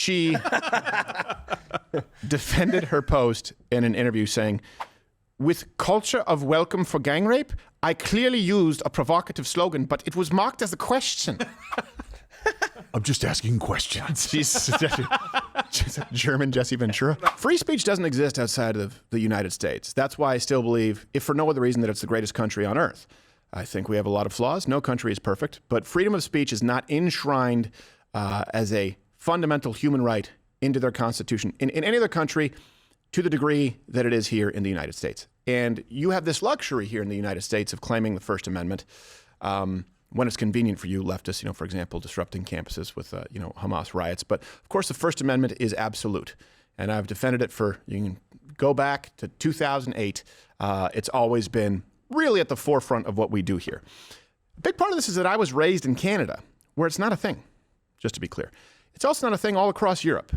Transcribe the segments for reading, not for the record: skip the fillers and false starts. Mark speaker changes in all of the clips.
Speaker 1: She defended her post in an interview saying, with culture of welcome for gang rape, I clearly used a provocative slogan, but it was marked as a question.
Speaker 2: I'm just asking questions.
Speaker 1: She's a German Jesse Ventura. Free speech doesn't exist outside of the United States. That's why I still believe, if for no other reason, that it's the greatest country on earth. I think we have a lot of flaws. No country is perfect. But freedom of speech is not enshrined as a fundamental human right into their constitution in any other country to the degree that it is here in the United States. And you have this luxury here in the United States of claiming the First Amendment when it's convenient for you, leftists, for example, disrupting campuses with, Hamas riots. But, of course, the First Amendment is absolute. And I've defended it you can go back to 2008. It's always been really at the forefront of what we do here. A big part of this is that I was raised in Canada, where it's not a thing, just to be clear. It's also not a thing all across Europe.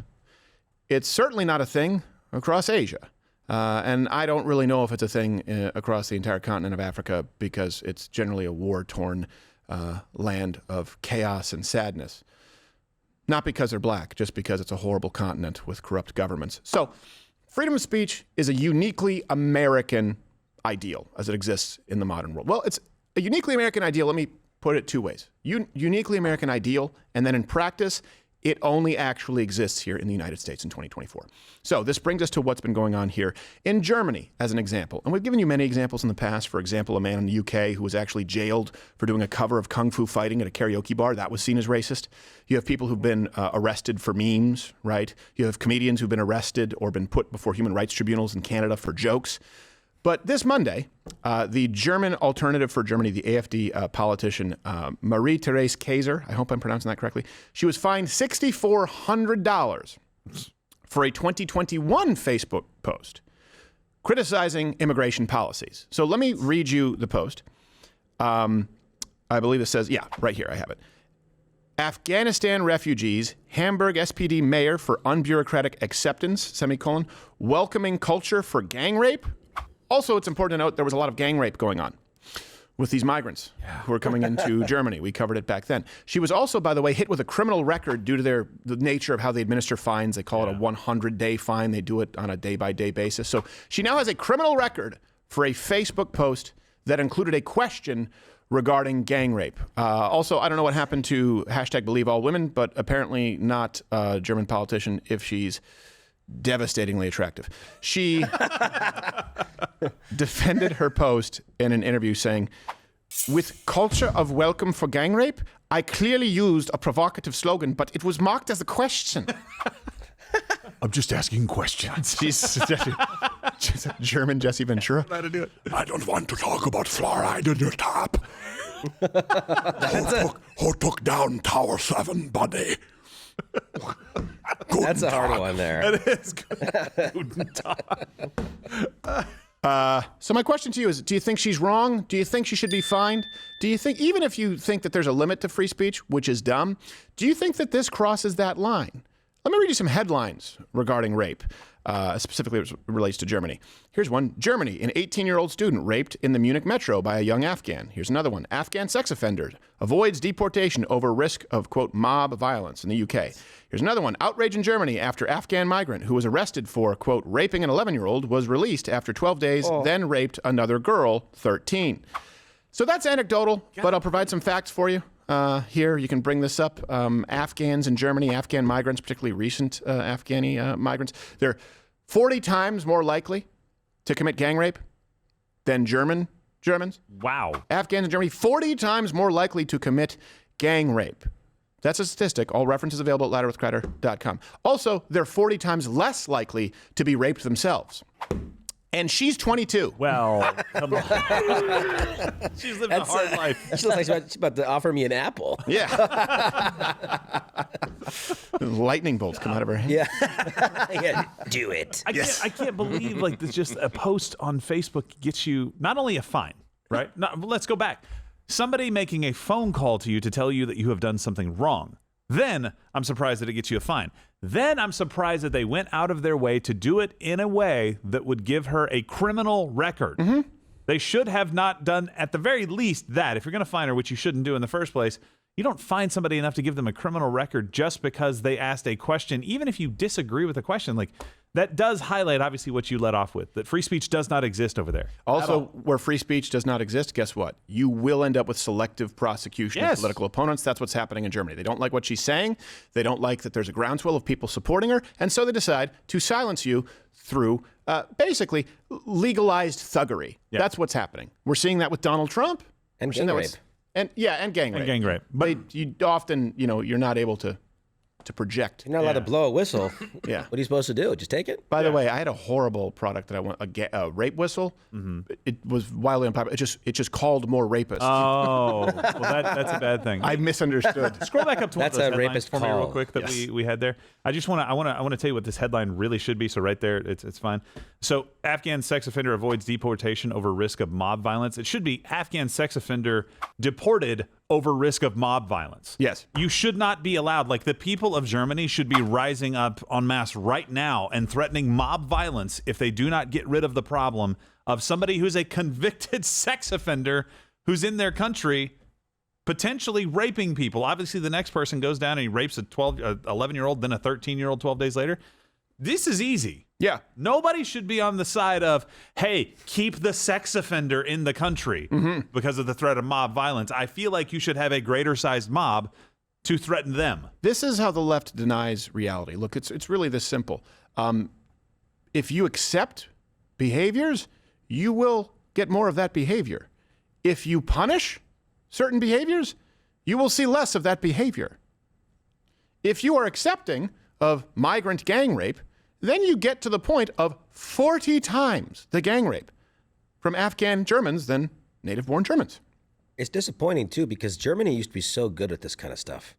Speaker 1: It's certainly not a thing across Asia. And I don't really know if it's a thing across the entire continent of Africa because it's generally a war-torn land of chaos and sadness. Not because they're black, just because it's a horrible continent with corrupt governments. So freedom of speech is a uniquely American ideal as it exists in the modern world. Well, it's a uniquely American ideal. Let me put it two ways. Uniquely American ideal, and then in practice, it only actually exists here in the United States in 2024. So this brings us to what's been going on here in Germany, as an example. And we've given you many examples in the past. For example, a man in the UK who was actually jailed for doing a cover of Kung Fu fighting at a karaoke bar. That was seen as racist. You have people who've been arrested for memes, right? You have comedians who've been arrested or been put before human rights tribunals in Canada for jokes. But this Monday, the German Alternative for Germany, the AfD politician Marie-Therese Kaiser, I hope I'm pronouncing that correctly, she was fined $6,400 for a 2021 Facebook post criticizing immigration policies. So let me read you the post. I believe it says, right here, I have it. Afghanistan refugees, Hamburg SPD mayor for unbureaucratic acceptance, welcoming culture for gang rape. Also, it's important to note there was a lot of gang rape going on with these migrants who were coming into Germany. We covered it back then. She was also, by the way, hit with a criminal record due to the nature of how they administer fines. They call it a 100-day fine. They do it on a day-by-day basis. So she now has a criminal record for a Facebook post that included a question regarding gang rape. Also, I don't know what happened to #BelieveAllWomen, but apparently not a German politician if she's devastatingly attractive. She defended her post in an interview saying, with culture of welcome for gang rape, I clearly used a provocative slogan, but it was marked as a question.
Speaker 2: I'm just asking questions.
Speaker 1: She's a German Jesse Ventura.
Speaker 2: How to do it. I don't want to talk about fluoride in your tap. Who took down Tower 7, buddy?
Speaker 3: That's a hard one there.
Speaker 1: It is good. So my question to you is, do you think she's wrong? Do you think she should be fined? Do you think, even if you think that there's a limit to free speech, which is dumb, do you think that this crosses that line? Let me read you some headlines regarding rape, specifically as it relates to Germany. Here's one. Germany, an 18-year-old student raped in the Munich metro by a young Afghan. Here's another one. Afghan sex offender avoids deportation over risk of, quote, mob violence in the UK. Here's another one. Outrage in Germany after Afghan migrant who was arrested for, quote, raping an 11-year-old was released after 12 days, then raped another girl, 13. So that's anecdotal, but I'll provide some facts for you. Here, you can bring this up. Afghans in Germany, Afghan migrants, particularly recent Afghani migrants, they're 40 times more likely to commit gang rape than Germans.
Speaker 4: Wow.
Speaker 1: Afghans in Germany, 40 times more likely to commit gang rape. That's a statistic. All references available at louderwithcrowder.com. Also, they're 40 times less likely to be raped themselves. And she's 22.
Speaker 4: Well, come on. She's living a hard life.
Speaker 3: She looks like she's about to offer me an apple.
Speaker 1: Yeah. Lightning bolts come out of her hand.
Speaker 3: Yeah, do it.
Speaker 4: I can't believe like this. Just a post on Facebook gets you not only a fine, right? Let's go back. Somebody making a phone call to you to tell you that you have done something wrong. Then I'm surprised that it gets you a fine. Then I'm surprised that they went out of their way to do it in a way that would give her a criminal record. Mm-hmm. They should have not done, at the very least, that. If you're going to fine her, which you shouldn't do in the first place, You don't find somebody enough to give them a criminal record just because they asked a question, even if you disagree with the question. Like, that does highlight, obviously, what you led off with, that free speech does not exist over there.
Speaker 1: Also, where free speech does not exist, guess what? You will end up with selective prosecution of political opponents. That's what's happening in Germany. They don't like what she's saying. They don't like that there's a groundswell of people supporting her. And so they decide to silence you through basically legalized thuggery. Yeah. That's what's happening. We're seeing that with Donald Trump.
Speaker 3: And gang rape.
Speaker 1: And gang rape.
Speaker 4: And gang rape. But
Speaker 1: you often, you're not able to project.
Speaker 3: You're not allowed to blow a whistle.
Speaker 1: Yeah.
Speaker 3: What are you supposed to do? Just take it?
Speaker 1: By the way, I had a horrible product that I want, a rape whistle. It was wildly unpopular. It just called more rapists.
Speaker 4: Oh, well, that's a bad thing.
Speaker 1: I misunderstood.
Speaker 4: Scroll back up to one of those headlines
Speaker 3: rapist
Speaker 4: for me real
Speaker 3: call.
Speaker 4: quick that we had there. I want to tell you what this headline really should be. So right there, it's fine. So Afghan sex offender avoids deportation over risk of mob violence. It should be Afghan sex offender deported over risk of mob violence.
Speaker 1: Yes.
Speaker 4: You should not be allowed. Like, the people of Germany should be rising up en masse right now and threatening mob violence if they do not get rid of the problem of somebody who's a convicted sex offender who's in their country potentially raping people. Obviously, the next person goes down and he rapes a 11-year-old, then a 13-year-old 12 days later. This is easy.
Speaker 1: Yeah.
Speaker 4: Nobody should be on the side of, hey, keep the sex offender in the country because of the threat of mob violence. I feel like you should have a greater sized mob to threaten them.
Speaker 1: This is how the left denies reality. Look, it's really this simple. If you accept behaviors, you will get more of that behavior. If you punish certain behaviors, you will see less of that behavior. If you are accepting of migrant gang rape, then you get to the point of 40 times the gang rape from Afghan Germans than native-born Germans.
Speaker 3: It's disappointing, too, because Germany used to be so good at this kind of stuff.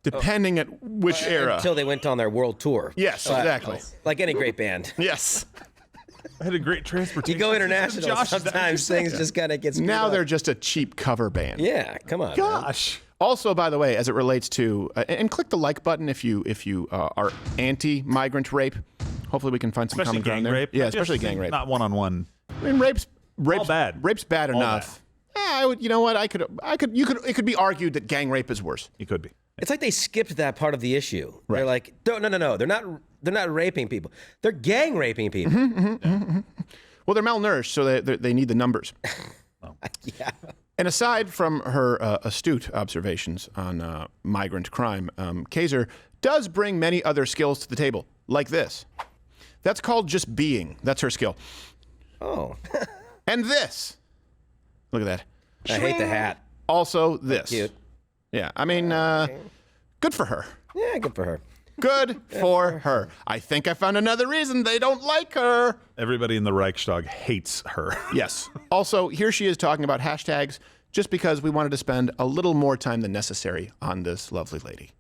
Speaker 1: Depending at which era.
Speaker 3: Until they went on their world tour.
Speaker 1: Yes, exactly.
Speaker 3: Like any great band.
Speaker 1: Yes.
Speaker 4: I had a great transportation.
Speaker 3: You go international,
Speaker 4: Josh,
Speaker 3: sometimes things just kind of get screwed
Speaker 1: Now
Speaker 3: up.
Speaker 1: they're just a cheap cover band.
Speaker 3: Yeah, come on.
Speaker 1: Gosh. Also, by the way, as it relates to, and click the like button if you are anti-migrant rape. Hopefully, we can find some
Speaker 4: Especially
Speaker 1: common ground
Speaker 4: gang
Speaker 1: there.
Speaker 4: rape.
Speaker 1: Yeah, especially gang rape.
Speaker 4: Not one-on-one.
Speaker 1: I mean, rape's
Speaker 4: bad.
Speaker 1: Rape's bad enough. You know what? It could be argued that gang rape is worse.
Speaker 4: It could be.
Speaker 3: It's like they skipped that part of the issue.
Speaker 1: Right.
Speaker 3: They're like, no. They're not raping people. They're gang raping people.
Speaker 1: Well, they're malnourished, so they need the numbers.
Speaker 3: Yeah.
Speaker 1: And aside from her astute observations on migrant crime, Kaiser does bring many other skills to the table, like this. That's called just being. That's her skill.
Speaker 3: Oh.
Speaker 1: And this. Look at that.
Speaker 3: I hate the hat.
Speaker 1: Also this.
Speaker 3: Cute.
Speaker 1: Yeah, I mean, good for her.
Speaker 3: Yeah, good for her.
Speaker 1: Good for her. I think I found another reason they don't like her.
Speaker 4: Everybody in the Reichstag hates her.
Speaker 1: Yes. Also, here she is talking about hashtags just because we wanted to spend a little more time than necessary on this lovely lady.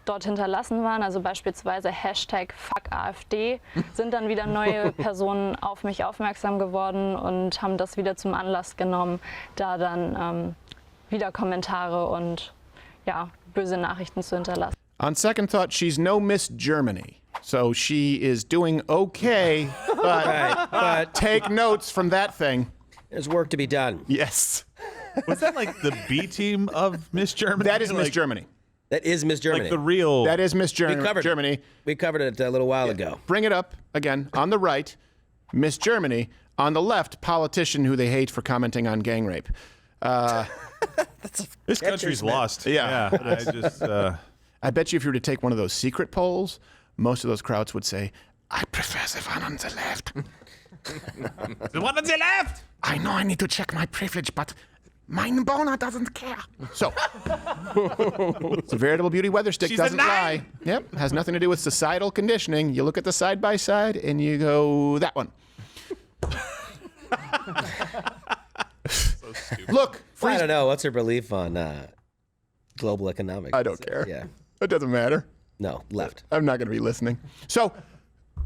Speaker 5: Dort hinterlassen waren, also beispielsweise Hashtag #FuckAfD, sind dann wieder neue Personen auf mich aufmerksam geworden und haben das wieder zum Anlass genommen, da dann wieder Kommentare und ja, böse Nachrichten zu hinterlassen.
Speaker 1: On second thought, she's no Miss Germany. So she is doing okay, but take notes from that thing.
Speaker 3: There's work to be done.
Speaker 1: Yes.
Speaker 4: Was that like the B team of Miss Germany?
Speaker 1: That is Miss
Speaker 4: Like-
Speaker 1: Germany.
Speaker 3: That is Miss Germany.
Speaker 4: Like the real.
Speaker 1: That is Miss Germany.
Speaker 3: We covered it a little while ago.
Speaker 1: Bring it up again. On the right, Miss Germany. On the left, politician who they hate for commenting on gang rape.
Speaker 4: This country's lost.
Speaker 1: Yeah.
Speaker 4: I just.
Speaker 1: I bet you if you were to take one of those secret polls, most of those crowds would say, I prefer the one on the left.
Speaker 4: The one on the left.
Speaker 1: I know I need to check my privilege, but mein Boner doesn't care. So, it's a veritable beauty weather stick,
Speaker 4: She's a
Speaker 1: doesn't
Speaker 4: nine.
Speaker 1: lie. Yep, has nothing to do with societal conditioning. You look at the side by side and you go, that one.
Speaker 4: So stupid.
Speaker 1: Look,
Speaker 3: I don't know. What's her belief on global economics?
Speaker 1: I don't care.
Speaker 3: Yeah.
Speaker 1: It doesn't matter.
Speaker 3: No, left.
Speaker 1: I'm not going to be listening. So,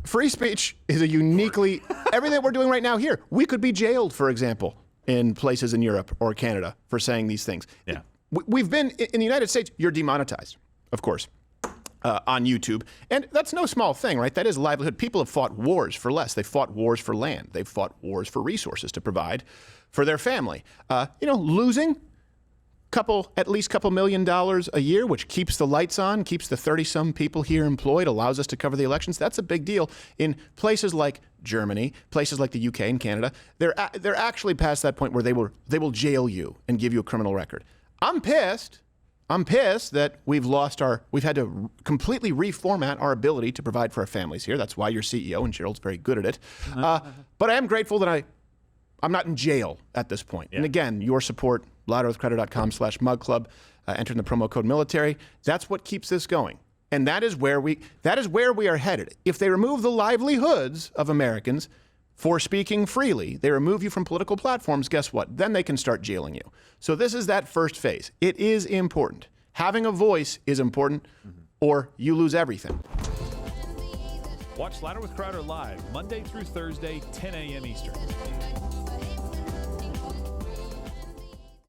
Speaker 1: free speech is a uniquely, everything that we're doing right now here, we could be jailed, for example, in places in Europe or Canada for saying these things.
Speaker 4: Yeah.
Speaker 1: We've been, in the United States, you're demonetized, of course, on YouTube. And that's no small thing, right? That is livelihood. People have fought wars for less. They've fought wars for land. They've fought wars for resources to provide for their family. Losing at least couple $1 million a year, which keeps the lights on, keeps the 30-some people here employed, allows us to cover the elections. That's a big deal. In places like Germany, places like the UK and Canada, they're actually past that point where they will jail you and give you a criminal record. I'm pissed that we've had to completely reformat our ability to provide for our families here. That's why you're CEO, and Gerald's very good at it. But I am grateful that I'm not in jail at this point. Yeah. And again, your support, loudearthcrowder.com/mugclub, entering the promo code military. That's what keeps this going. And that is where we are headed. If they remove the livelihoods of Americans for speaking freely, they remove you from political platforms, guess what? Then they can start jailing you. So this is that first phase. It is important. Having a voice is important, or you lose everything.
Speaker 4: Watch Louder with Crowder live Monday through Thursday, 10 a.m. Eastern.